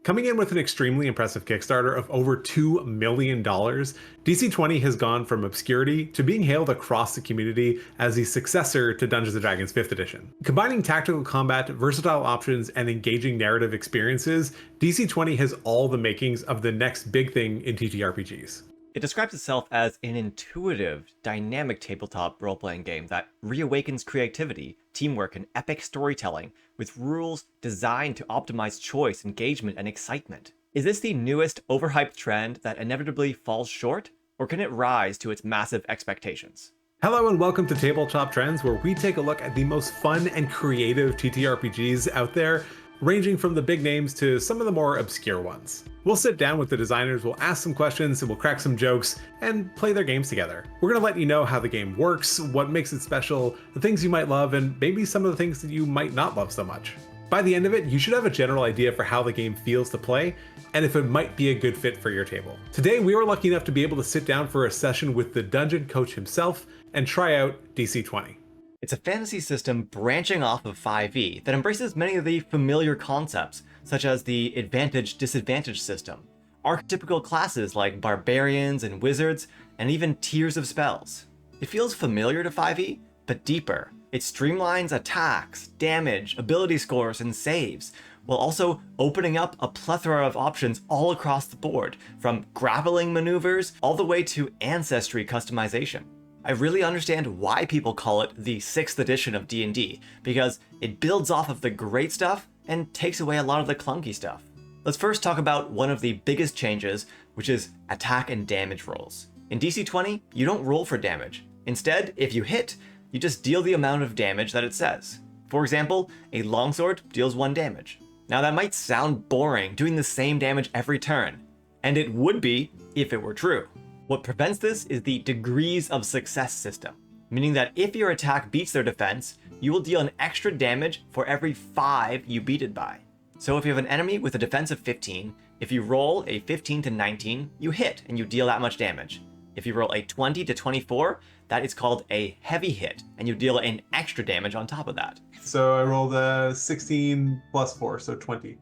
Coming in with an extremely impressive Kickstarter of over $2 million, DC20 has gone from obscurity to being hailed across the community as the successor to Dungeons & Dragons 5th edition. Combining tactical combat, versatile options, and engaging narrative experiences, DC20 has all the makings of the next big thing in TTRPGs. It describes itself as an intuitive, dynamic tabletop role-playing game that reawakens creativity, teamwork, and epic storytelling with rules designed to optimize choice, engagement, and excitement. Is this the newest, overhyped trend that inevitably falls short, or can it rise to its massive expectations? Hello and welcome to Tabletop Trends, where we take a look at the most fun and creative TTRPGs out there, ranging from the big names to some of the more obscure ones. We'll sit down with the designers, we'll ask some questions, and we'll crack some jokes, and play their games together. We're going to let you know how the game works, what makes it special, the things you might love, and maybe some of the things that you might not love so much. By the end of it, you should have a general idea for how the game feels to play, and if it might be a good fit for your table. Today, we were lucky enough to be able to sit down for a session with the dungeon coach himself and try out DC20. It's a fantasy system branching off of 5e that embraces many of the familiar concepts, such as the advantage-disadvantage system, archetypical classes like barbarians and wizards, and even tiers of spells. It feels familiar to 5e, but deeper. It streamlines attacks, damage, ability scores, and saves, while also opening up a plethora of options all across the board, from grappling maneuvers all the way to ancestry customization. I really understand why people call it the 6th edition of D&D, because it builds off of the great stuff and takes away a lot of the clunky stuff. Let's first talk about one of the biggest changes, which is attack and damage rolls. In DC20, you don't roll for damage. Instead, if you hit, you just deal the amount of damage that it says. For example, a longsword deals 1 damage. Now that might sound boring, doing the same damage every turn, and it would be if it were true. What prevents this is the degrees of success system, meaning that if your attack beats their defense, you will deal an extra damage for every 5 you beat it by. So if you have an enemy with a defense of 15, if you roll a 15 to 19, you hit and you deal that much damage. If you roll a 20 to 24, that is called a heavy hit, and you deal an extra damage on top of that. So I rolled a 16 plus 4, so 20.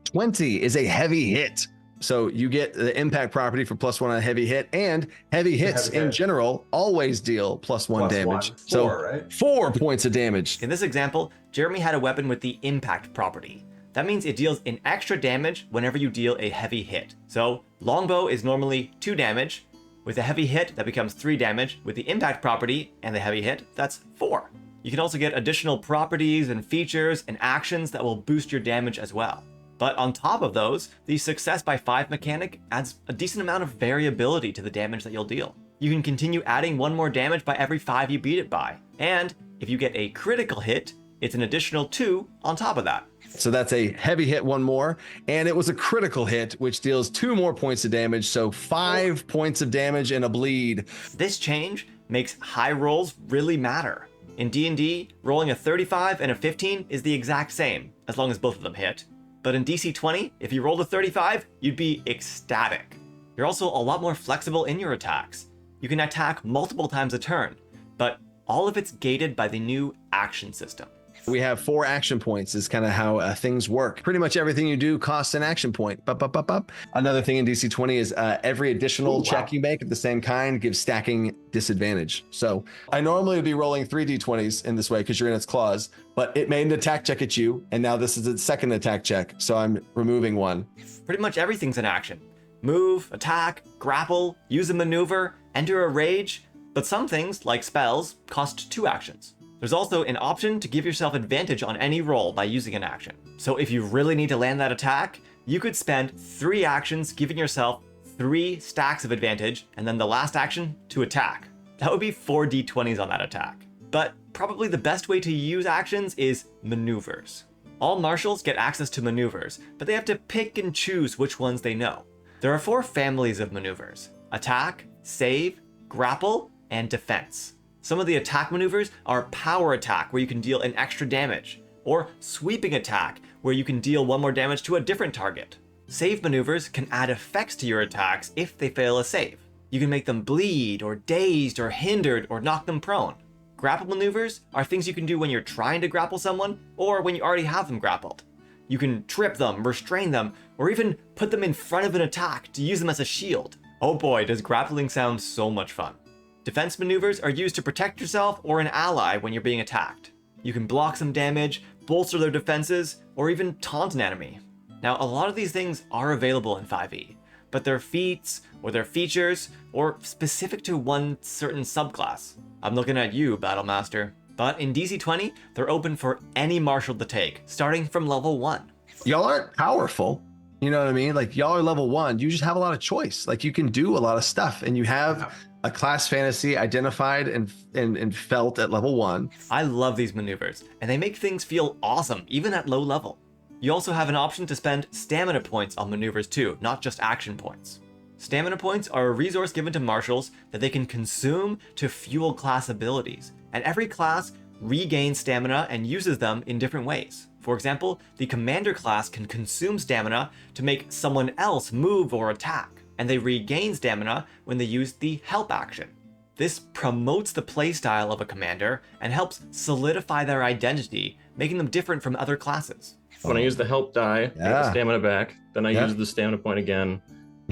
20 is a heavy hit. So you get the impact property for +1 on a heavy hit, and heavy hits in general always deal +1 damage. 4, so right? 4 points of damage. In this example, Jeremy had a weapon with the impact property. That means it deals an extra damage whenever you deal a heavy hit. So longbow is normally 2 damage. With a heavy hit, that becomes 3 damage. With the impact property and the heavy hit, that's 4. You can also get additional properties and features and actions that will boost your damage as well. But on top of those, the success by 5 mechanic adds a decent amount of variability to the damage that you'll deal. You can continue adding 1 more damage by every 5 you beat it by. And if you get a critical hit, it's an additional 2 on top of that. So that's a heavy hit, 1 more, and it was a critical hit, which deals 2 more points of damage, so 5 points of damage and a bleed. This change makes high rolls really matter. In D&D, rolling a 35 and a 15 is the exact same, as long as both of them hit. But in DC20, if you rolled a 35, you'd be ecstatic. You're also a lot more flexible in your attacks. You can attack multiple times a turn, but all of it's gated by the new action system. We have 4 action points is kind of how things work. Pretty much everything you do costs an action point. Another thing in DC20 is every additional check you make of the same kind gives stacking disadvantage. So I normally would be rolling 3 D20s in this way because you're in its claws, but it made an attack check at you, and now this is its second attack check, so I'm removing 1. Pretty much everything's an action. Move, attack, grapple, use a maneuver, enter a rage, but some things, like spells, cost 2 actions. There's also an option to give yourself advantage on any roll by using an action. So if you really need to land that attack, you could spend 3 actions giving yourself 3 stacks of advantage, and then the last action to attack. That would be 4 D20s on that attack. But probably the best way to use actions is maneuvers. All marshals get access to maneuvers, but they have to pick and choose which ones they know. There are 4 families of maneuvers: attack, save, grapple, and defense. Some of the attack maneuvers are power attack, where you can deal an extra damage, or sweeping attack, where you can deal 1 more damage to a different target. Save maneuvers can add effects to your attacks if they fail a save. You can make them bleed, or dazed, or hindered, or knock them prone. Grapple maneuvers are things you can do when you're trying to grapple someone, or when you already have them grappled. You can trip them, restrain them, or even put them in front of an attack to use them as a shield. Oh boy, does grappling sound so much fun. Defense maneuvers are used to protect yourself or an ally when you're being attacked. You can block some damage, bolster their defenses, or even taunt an enemy. Now, a lot of these things are available in 5e, but they're feats, or they're features, or specific to one certain subclass. I'm looking at you, Battlemaster. But in DC20, they're open for any martial to take, starting from level 1. Y'all aren't powerful. You know what I mean? Like, y'all are level 1. You just have a lot of choice. Like, you can do a lot of stuff, and you have a class fantasy identified and felt at level 1. I love these maneuvers, and they make things feel awesome, even at low level. You also have an option to spend stamina points on maneuvers too, not just action points. Stamina points are a resource given to marshals that they can consume to fuel class abilities, and every class regains stamina and uses them in different ways. For example, the commander class can consume stamina to make someone else move or attack, and they regain stamina when they use the help action. This promotes the playstyle of a commander and helps solidify their identity, making them different from other classes. When I use the help die, I get the stamina back, then I use the stamina point again,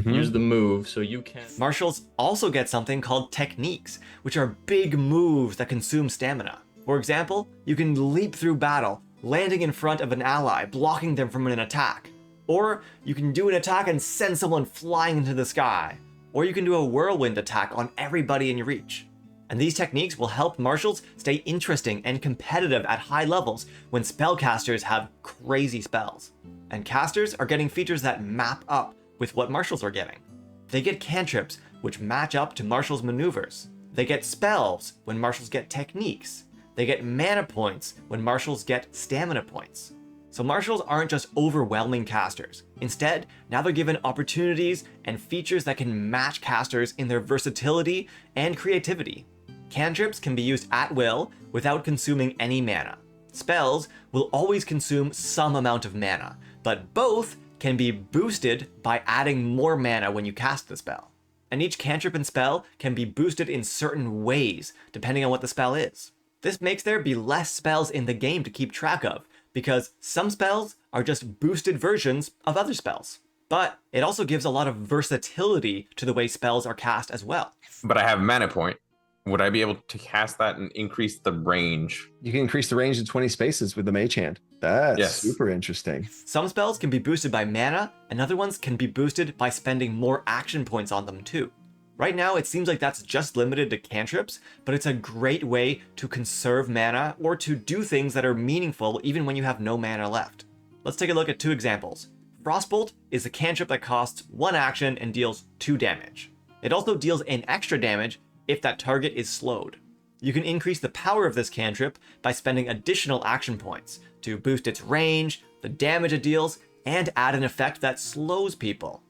use the move, so you can... Marshals also get something called techniques, which are big moves that consume stamina. For example, you can leap through battle, landing in front of an ally, blocking them from an attack. Or you can do an attack and send someone flying into the sky. Or you can do a whirlwind attack on everybody in your reach. And these techniques will help marshals stay interesting and competitive at high levels when spellcasters have crazy spells. And casters are getting features that map up with what marshals are getting. They get cantrips, which match up to marshals' maneuvers. They get spells when marshals get techniques. They get mana points when marshals get stamina points. So marshals aren't just overwhelming casters. Instead, now they're given opportunities and features that can match casters in their versatility and creativity. Cantrips can be used at will without consuming any mana. Spells will always consume some amount of mana, but both can be boosted by adding more mana when you cast the spell. And each cantrip and spell can be boosted in certain ways, depending on what the spell is. This makes there be less spells in the game to keep track of, because some spells are just boosted versions of other spells. But it also gives a lot of versatility to the way spells are cast as well. But I have mana point. Would I be able to cast that and increase the range? You can increase the range to 20 spaces with the mage hand. That's super interesting. Some spells can be boosted by mana, and other ones can be boosted by spending more action points on them too. Right now, it seems like that's just limited to cantrips, but it's a great way to conserve mana or to do things that are meaningful even when you have no mana left. Let's take a look at 2 examples. Frostbolt is a cantrip that costs 1 action and deals 2 damage. It also deals an extra damage if that target is slowed. You can increase the power of this cantrip by spending additional action points to boost its range, the damage it deals, and add an effect that slows people.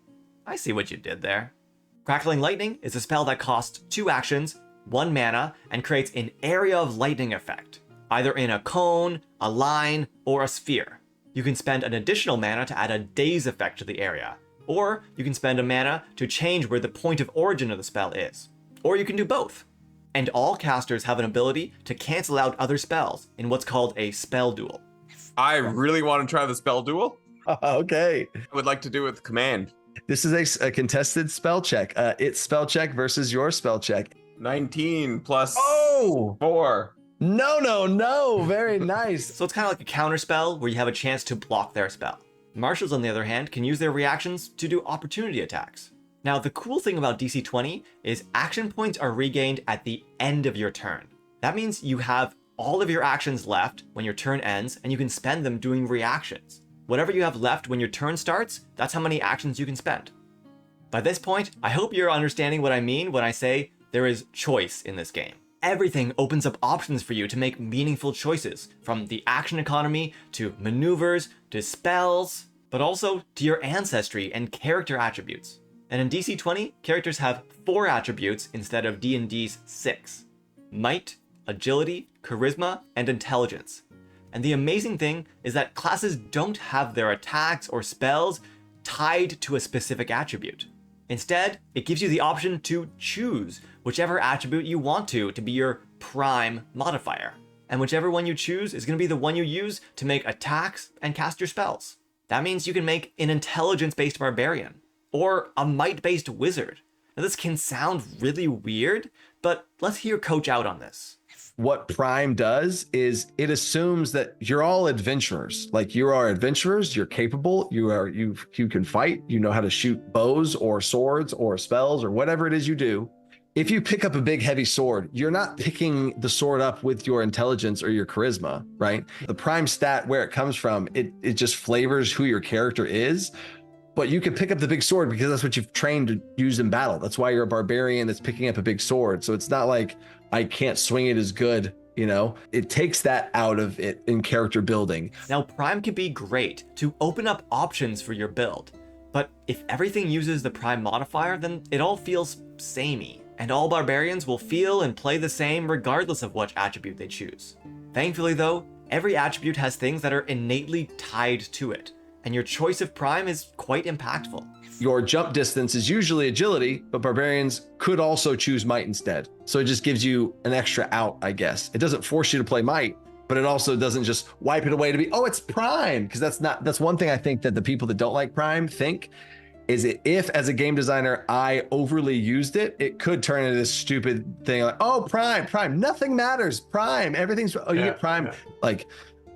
I see what you did there. Crackling Lightning is a spell that costs 2 actions, 1 mana, and creates an area of lightning effect, either in a cone, a line, or a sphere. You can spend an additional mana to add a daze effect to the area, or you can spend a mana to change where the point of origin of the spell is. Or you can do both. And all casters have an ability to cancel out other spells in what's called a spell duel. I really want to try the spell duel. Okay. I would like to do it with command. This is a contested spell check. It's spell check versus your spell check. 19 plus 4. No. Very nice. So it's kind of like a counter spell where you have a chance to block their spell. Marshals, on the other hand, can use their reactions to do opportunity attacks. Now, the cool thing about DC20 is action points are regained at the end of your turn. That means you have all of your actions left when your turn ends, and you can spend them doing reactions. Whatever you have left when your turn starts, that's how many actions you can spend. By this point, I hope you're understanding what I mean when I say there is choice in this game. Everything opens up options for you to make meaningful choices, from the action economy to maneuvers to spells, but also to your ancestry and character attributes. And in DC20, characters have 4 attributes instead of D&D's 6. Might, agility, charisma, and intelligence. And the amazing thing is that classes don't have their attacks or spells tied to a specific attribute. Instead, it gives you the option to choose whichever attribute you want to be your prime modifier. And whichever one you choose is going to be the one you use to make attacks and cast your spells. That means you can make an intelligence-based barbarian, or a might-based wizard. Now this can sound really weird, but let's hear Coach out on this. What Prime does is it assumes that you're all adventurers. Like, you are adventurers, you're capable, you can fight, you know how to shoot bows or swords or spells or whatever it is you do. If you pick up a big heavy sword, you're not picking the sword up with your intelligence or your charisma, right? The Prime stat, where it comes from, it just flavors who your character is. But you can pick up the big sword because that's what you've trained to use in battle. That's why you're a barbarian that's picking up a big sword. So it's not like I can't swing it as good, you know? It takes that out of it in character building. Now, Prime can be great to open up options for your build. But if everything uses the Prime modifier, then it all feels samey. And all barbarians will feel and play the same regardless of which attribute they choose. Thankfully though, every attribute has things that are innately tied to it. And your choice of Prime is quite impactful. Your jump distance is usually agility, but barbarians could also choose might instead. So it just gives you an extra out, I guess. It doesn't force you to play might, but it also doesn't just wipe it away to be, oh, it's Prime. Because that's one thing I think that the people that don't like Prime think is it, if as a game designer, I overly used it, it could turn into this stupid thing like, oh, Prime, nothing matters. Prime, everything's, you get Prime. Yeah. Like,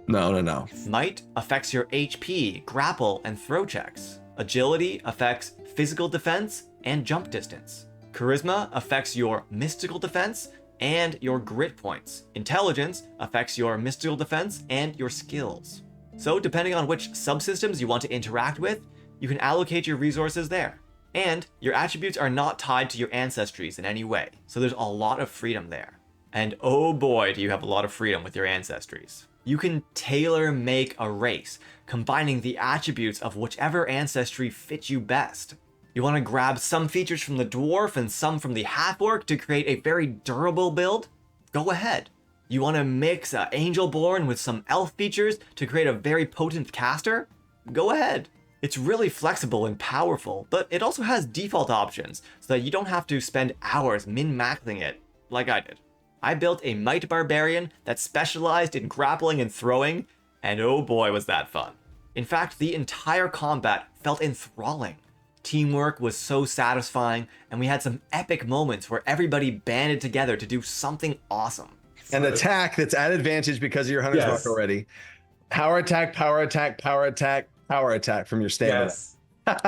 no. Might affects your HP, grapple, and throw checks. Agility affects physical defense and jump distance. Charisma affects your mystical defense and your grit points. Intelligence affects your mystical defense and your skills. So depending on which subsystems you want to interact with, you can allocate your resources there. And your attributes are not tied to your ancestries in any way, so there's a lot of freedom there. And oh boy, do you have a lot of freedom with your ancestries. You can tailor-make a race, combining the attributes of whichever ancestry fits you best. You want to grab some features from the dwarf and some from the half-orc to create a very durable build? Go ahead. You want to mix Angelborn with some elf features to create a very potent caster? Go ahead. It's really flexible and powerful, but it also has default options so that you don't have to spend hours min-maxing it like I did. I built a Might Barbarian that specialized in grappling and throwing, and oh boy was that fun. In fact, the entire combat felt enthralling. Teamwork was so satisfying, and we had some epic moments where everybody banded together to do something awesome. An attack that's at advantage because of your Hunter's Mark already. Power attack, power attack, power attack, power attack from your stamina. Yes.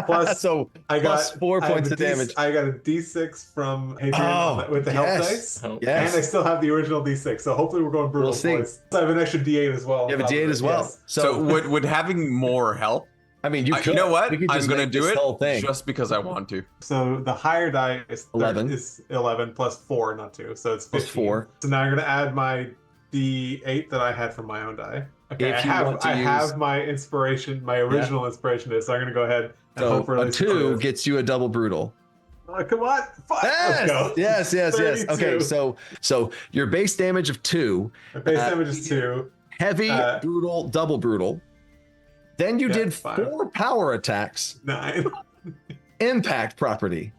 Plus, so I got 4 points of damage. I got a D6 from Hadrian with the help dice. Yes. And I still have the original D6. So hopefully we're going brutal. We'll see. So I have an extra D8 as well. You have a D8 as well. Yes. So would having more help? I mean, you could. You know what? I'm going to do it whole thing. just because I want to. So the higher die is 11. Is 11 plus 4, not 2. So it's 15. Plus 4. So now I'm going to add my D8 that I had from my own die. Okay, If I have my inspiration, my original inspiration is, so I'm going to go ahead and So hope for a 2 gets you a double brutal. Come on, let's go. Yes. 32. Okay, so your base damage of 2. My base damage is 2. Heavy, brutal, double brutal. Then you did 4 power attacks. 9. Impact property.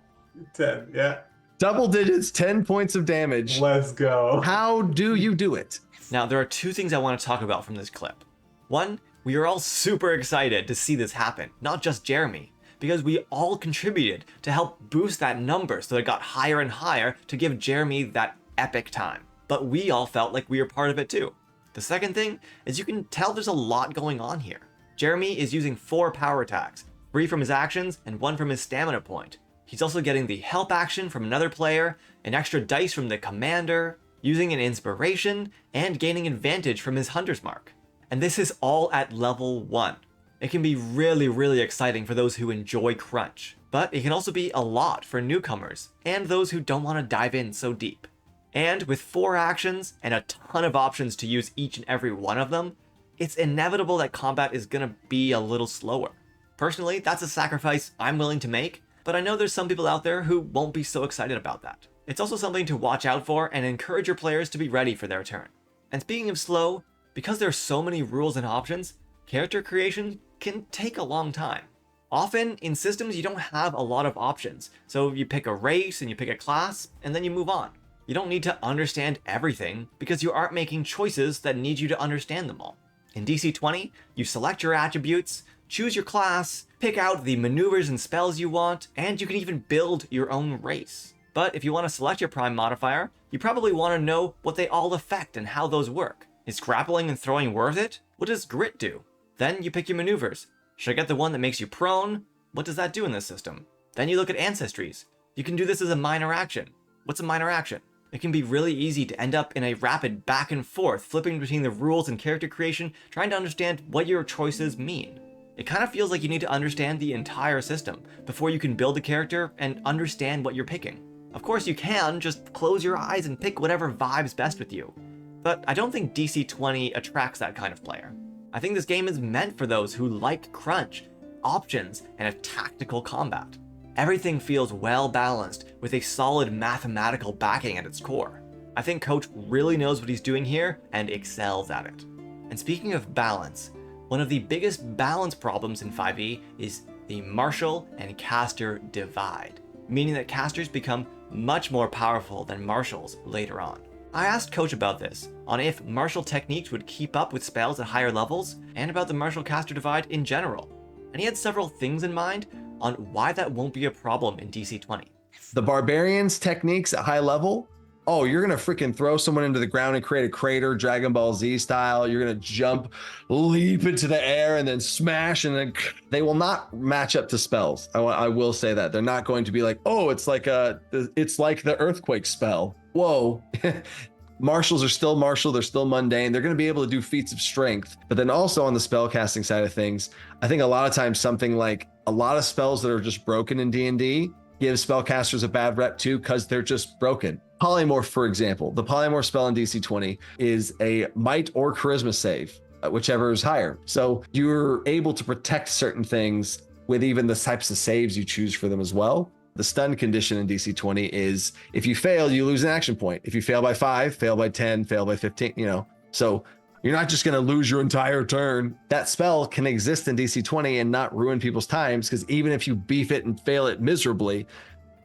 10, yeah. Double digits, 10 points of damage. Let's go. How do you do it? Now, there are 2 things I want to talk about from this clip. One, we are all super excited to see this happen, not just Jeremy, because we all contributed to help boost that number so that it got higher and higher to give Jeremy that epic time. But we all felt like we were part of it too. The second thing is you can tell there's a lot going on here. Jeremy is using 4 power attacks, 3 from his actions and 1 from his stamina point. He's also getting the help action from another player, an extra dice from the commander, using an inspiration, and gaining advantage from his Hunter's Mark. And this is all at level 1. It can be really exciting for those who enjoy crunch, but it can also be a lot for newcomers and those who don't want to dive in so deep. And with 4 actions and a ton of options to use each and every one of them, it's inevitable that combat is gonna be a little slower. Personally, that's a sacrifice I'm willing to make, but I know there's some people out there who won't be so excited about that. It's also something to watch out for and encourage your players to be ready for their turn. And speaking of slow, because there are so many rules and options, character creation can take a long time. Often, in systems you don't have a lot of options, so you pick a race and you pick a class, and then you move on. You don't need to understand everything, because you aren't making choices that need you to understand them all. In DC20, you select your attributes, choose your class, pick out the maneuvers and spells you want, and you can even build your own race. But if you want to select your prime modifier, you probably want to know what they all affect and how those work. Is grappling and throwing worth it? What does grit do? Then you pick your maneuvers. Should I get the one that makes you prone? What does that do in this system? Then you look at ancestries. You can do this as a minor action. What's a minor action? It can be really easy to end up in a rapid back and forth, flipping between the rules and character creation, trying to understand what your choices mean. It kind of feels like you need to understand the entire system before you can build a character and understand what you're picking. Of course you can just close your eyes and pick whatever vibes best with you. But I don't think DC20 attracts that kind of player. I think this game is meant for those who like crunch, options, and a tactical combat. Everything feels well balanced with a solid mathematical backing at its core. I think Coach really knows what he's doing here and excels at it. And speaking of balance, one of the biggest balance problems in 5e is the martial and caster divide, meaning that casters become much more powerful than martials later on. I asked Coach about this, on if martial techniques would keep up with spells at higher levels, and about the martial caster divide in general. And he had several things in mind on why that won't be a problem in DC20. The barbarians techniques at high level, oh, you're gonna freaking throw someone into the ground and create a crater, Dragon Ball Z style. You're gonna jump, leap into the air, and then smash, and then they will not match up to spells. I will say that they're not going to be like, oh, it's like the earthquake spell. Whoa. Martials are still martial, they're still mundane, they're going to be able to do feats of strength. But then also on the spellcasting side of things, I think a lot of times something like a lot of spells that are just broken in D&D give spellcasters a bad rep too, because they're just broken. Polymorph, for example, the polymorph spell in DC20 is a might or charisma save, whichever is higher. So you're able to protect certain things with even the types of saves you choose for them as well. The stun condition in DC20 is if you fail, you lose an action point. If you fail by 5, fail by 10, fail by 15, So you're not just going to lose your entire turn. That spell can exist in DC20 and not ruin people's times, because even if you beef it and fail it miserably,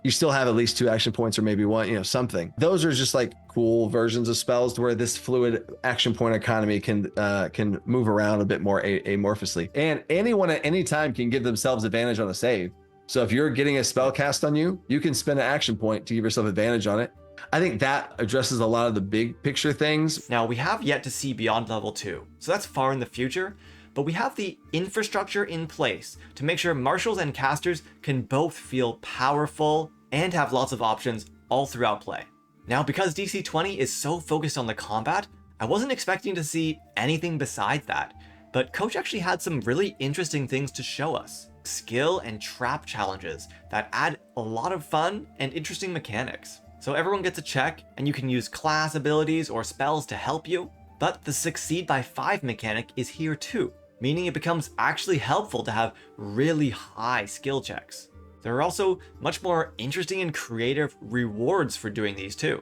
you still have at least 2 action points or maybe 1, something. Those are just like cool versions of spells where this fluid action point economy can move around a bit more amorphously. And anyone at any time can give themselves advantage on a save. So if you're getting a spell cast on you, you can spend an action point to give yourself advantage on it. I think that addresses a lot of the big picture things. Now, we have yet to see beyond level 2, so that's far in the future, but we have the infrastructure in place to make sure martials and casters can both feel powerful and have lots of options all throughout play. Now, because DC20 is so focused on the combat, I wasn't expecting to see anything besides that, but Coach actually had some really interesting things to show us. Skill and trap challenges that add a lot of fun and interesting mechanics. So everyone gets a check, and you can use class abilities or spells to help you, but the succeed by 5 mechanic is here too, meaning it becomes actually helpful to have really high skill checks. There are also much more interesting and creative rewards for doing these too.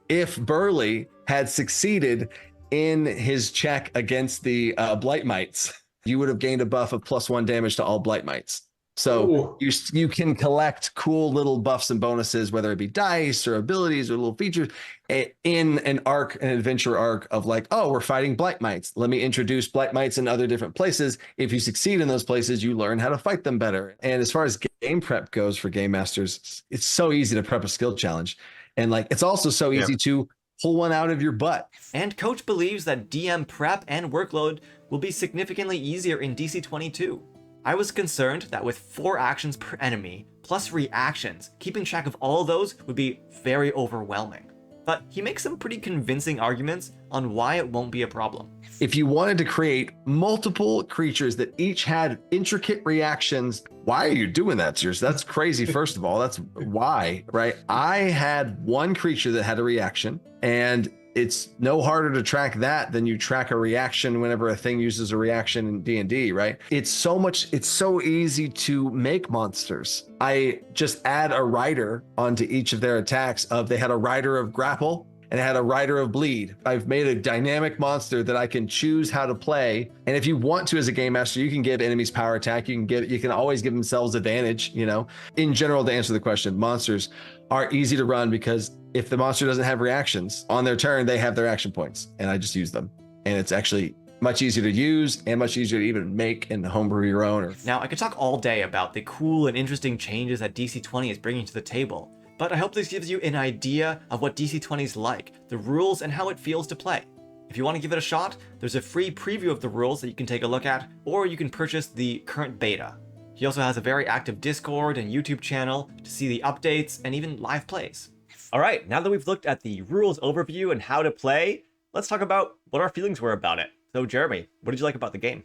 If Burley had succeeded in his check against the Blight Mites, you would have gained a buff of +1 damage to all Blight Mites. So you can collect cool little buffs and bonuses, whether it be dice or abilities or little features, in an adventure arc of like, oh, we're fighting Blight Mites. Let me introduce Blight Mites in other different places. If you succeed in those places, you learn how to fight them better. And as far as game prep goes for game masters, it's so easy to prep a skill challenge. And like, it's also so easy to pull one out of your butt. And Coach believes that DM prep and workload will be significantly easier in DC22. I was concerned that with 4 actions per enemy, plus reactions, keeping track of all of those would be very overwhelming. But he makes some pretty convincing arguments on why it won't be a problem. If you wanted to create multiple creatures that each had intricate reactions, why are you doing that, Sears? That's crazy, first of all. That's why, right? I had one creature that had a reaction, and it's no harder to track that than you track a reaction whenever a thing uses a reaction in D&D, right? It's so easy to make monsters. I just add a rider onto each of their attacks of they had a rider of grapple and it had a rider of bleed. I've made a dynamic monster that I can choose how to play. And if you want to as a game master, you can give enemies power attack. You can always give themselves advantage, In general, to answer the question, monsters are easy to run because if the monster doesn't have reactions on their turn, they have their action points and I just use them. And it's actually much easier to use and much easier to even make and homebrew your own. Now, I could talk all day about the cool and interesting changes that DC20 is bringing to the table, but I hope this gives you an idea of what DC20 is like, the rules, and how it feels to play. If you want to give it a shot, there's a free preview of the rules that you can take a look at, or you can purchase the current beta. He also has a very active Discord and YouTube channel to see the updates and even live plays. Alright, now that we've looked at the rules overview and how to play, let's talk about what our feelings were about it. So Jeremy, what did you like about the game?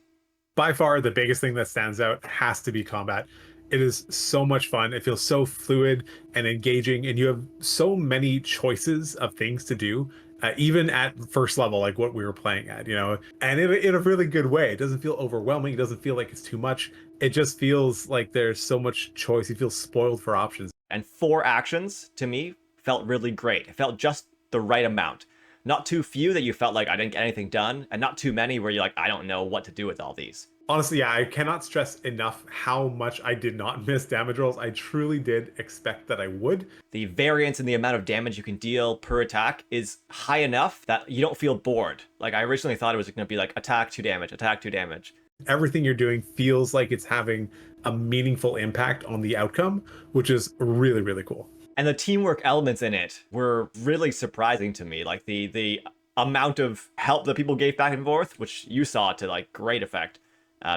By far, the biggest thing that stands out has to be combat. It is so much fun. It feels so fluid and engaging, and you have so many choices of things to do. Even at first level, like what we were playing at, and in a really good way. It doesn't feel overwhelming. It doesn't feel like it's too much. It just feels like there's so much choice. You feel spoiled for options. And 4 actions, to me, felt really great. It felt just the right amount. Not too few that you felt like I didn't get anything done, and not too many where you're like, I don't know what to do with all these. Honestly, yeah, I cannot stress enough how much I did not miss damage rolls. I truly did expect that I would. The variance in the amount of damage you can deal per attack is high enough that you don't feel bored. Like, I originally thought it was going to be like attack 2 damage, attack 2 damage. Everything you're doing feels like it's having a meaningful impact on the outcome, which is really, really cool. And the teamwork elements in it were really surprising to me. Like the amount of help that people gave back and forth, which you saw to like great effect.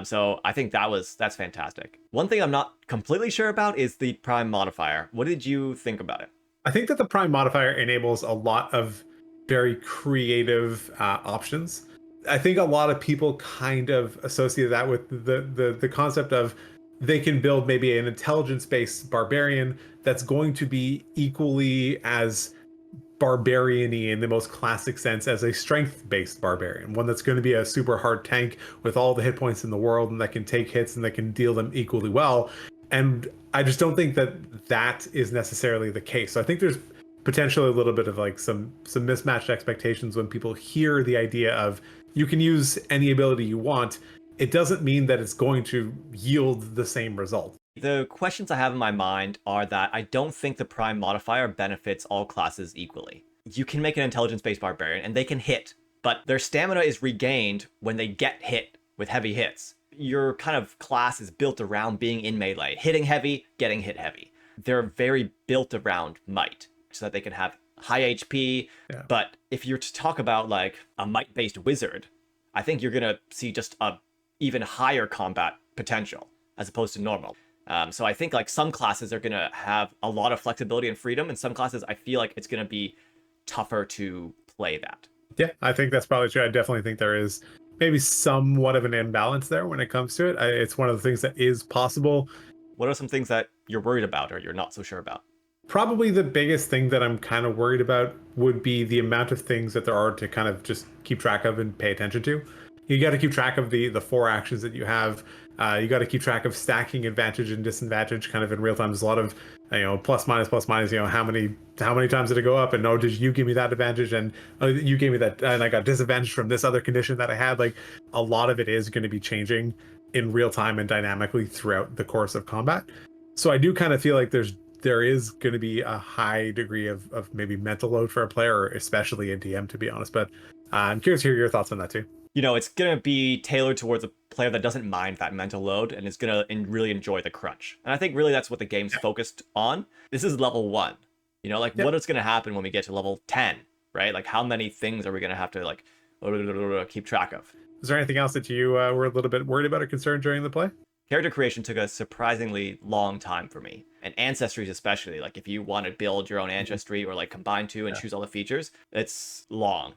So I think that's fantastic. One thing I'm not completely sure about is the prime modifier. What did you think about it? I think that the prime modifier enables a lot of very creative options. I think a lot of people kind of associate that with the concept of they can build maybe an intelligence-based barbarian that's going to be equally as barbarian-y in the most classic sense as a strength-based barbarian, one that's going to be a super hard tank with all the hit points in the world and that can take hits and that can deal them equally well. And I just don't think that is necessarily the case. So I think there's potentially a little bit of like some mismatched expectations when people hear the idea of you can use any ability you want. It doesn't mean that it's going to yield the same result. The questions I have in my mind are that I don't think the prime modifier benefits all classes equally. You can make an intelligence-based barbarian and they can hit, but their stamina is regained when they get hit with heavy hits. Your kind of class is built around being in melee, hitting heavy, getting hit heavy. They're very built around might, so that they can have high HP. Yeah. But if you're to talk about like a might-based wizard, I think you're gonna see just a even higher combat potential as opposed to normal. So I think like some classes are gonna have a lot of flexibility and freedom, and some classes I feel like it's gonna be tougher to play that. Yeah, I think that's probably true. I definitely think there is maybe somewhat of an imbalance there when it comes to it. It's one of the things that is possible. What are some things that you're worried about or you're not so sure about? Probably the biggest thing that I'm kind of worried about would be the amount of things that there are to kind of just keep track of and pay attention to. You got to keep track of the 4 actions that you have. You got to keep track of stacking advantage and disadvantage kind of in real time. There's a lot of plus minus, how many times did it go up, and did you give me that advantage, and you gave me that, and I got disadvantage from this other condition that I had. Like, a lot of it is going to be changing in real time and dynamically throughout the course of combat. So I do kind of feel like there is going to be a high degree of maybe mental load for a player, or especially a DM, to be honest. But I'm curious to hear your thoughts on that too. It's going to be tailored towards a player that doesn't mind that mental load and is going to really enjoy the crunch. And I think really that's what the game's focused on. This is level 1. What is going to happen when we get to level 10, right? Like, how many things are we going to have to like keep track of? Is there anything else that you were a little bit worried about or concerned during the play? Character creation took a surprisingly long time for me. And ancestries especially, like if you want to build your own ancestry or like combine 2 and choose all the features, it's long.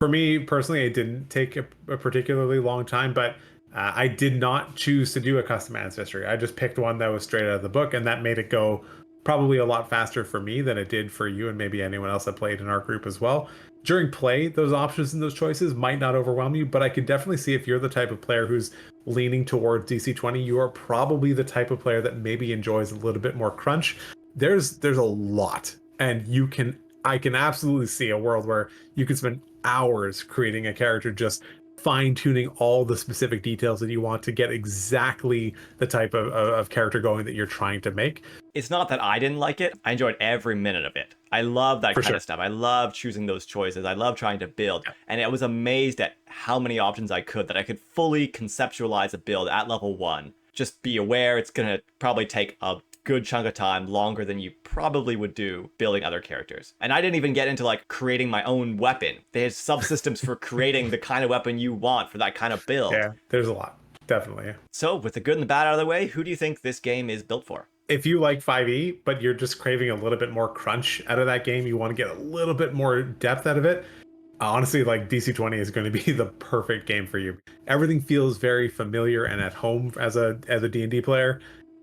For me personally, it didn't take a particularly long time, but I did not choose to do a custom ancestry. I just picked one that was straight out of the book, and that made it go probably a lot faster for me than it did for you and maybe anyone else that played in our group as well. During play, those options and those choices might not overwhelm you, but I could definitely see if you're the type of player who's leaning towards DC20, you are probably the type of player that maybe enjoys a little bit more crunch. There's a lot, and I can absolutely see a world where you could spend hours creating a character just fine tuning all the specific details that you want to get exactly the type of character going that you're trying to make. It's not that I didn't like it. I enjoyed every minute of it. I love that kind of stuff. I love choosing those choices. I love trying to build. Yeah. And I was amazed at how many options I could, that I could fully conceptualize a build at level 1. Just be aware it's going to probably take a good chunk of time, longer than you probably would do building other characters. And I didn't even get into like creating my own weapon. There's subsystems for creating the kind of weapon you want for that kind of build. Yeah, there's a lot. Definitely. So with the good and the bad out of the way, who do you think this game is built for? If you like 5e, but you're just craving a little bit more crunch out of that game, you want to get a little bit more depth out of it, honestly, like DC20 is going to be the perfect game for you. Everything feels very familiar and at home as a D&D player,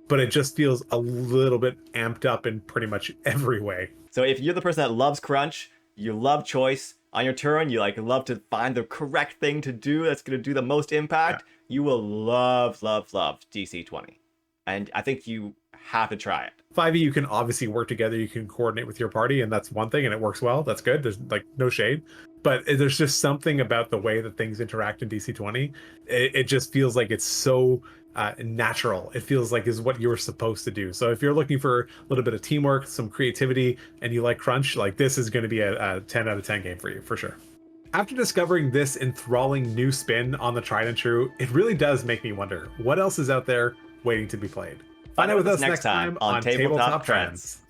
but it just feels a little bit amped up in pretty much every way. So if you're the person that loves crunch, you love choice, on your turn, you like love to find the correct thing to do that's going to do the most impact, you will love DC20. And I think you have to try it. 5e, you can obviously work together, you can coordinate with your party, and that's one thing, and it works well. That's good. There's like no shade. But there's just something about the way that things interact in DC20. It just feels like it's so natural. It feels like is what you were supposed to do. So if you're looking for a little bit of teamwork, some creativity, and you like crunch, like this is going to be a 10 out of 10 game for you, for sure. After discovering this enthralling new spin on the tried and true, it really does make me wonder, what else is out there waiting to be played? Find out with us next time on Tabletop Trends.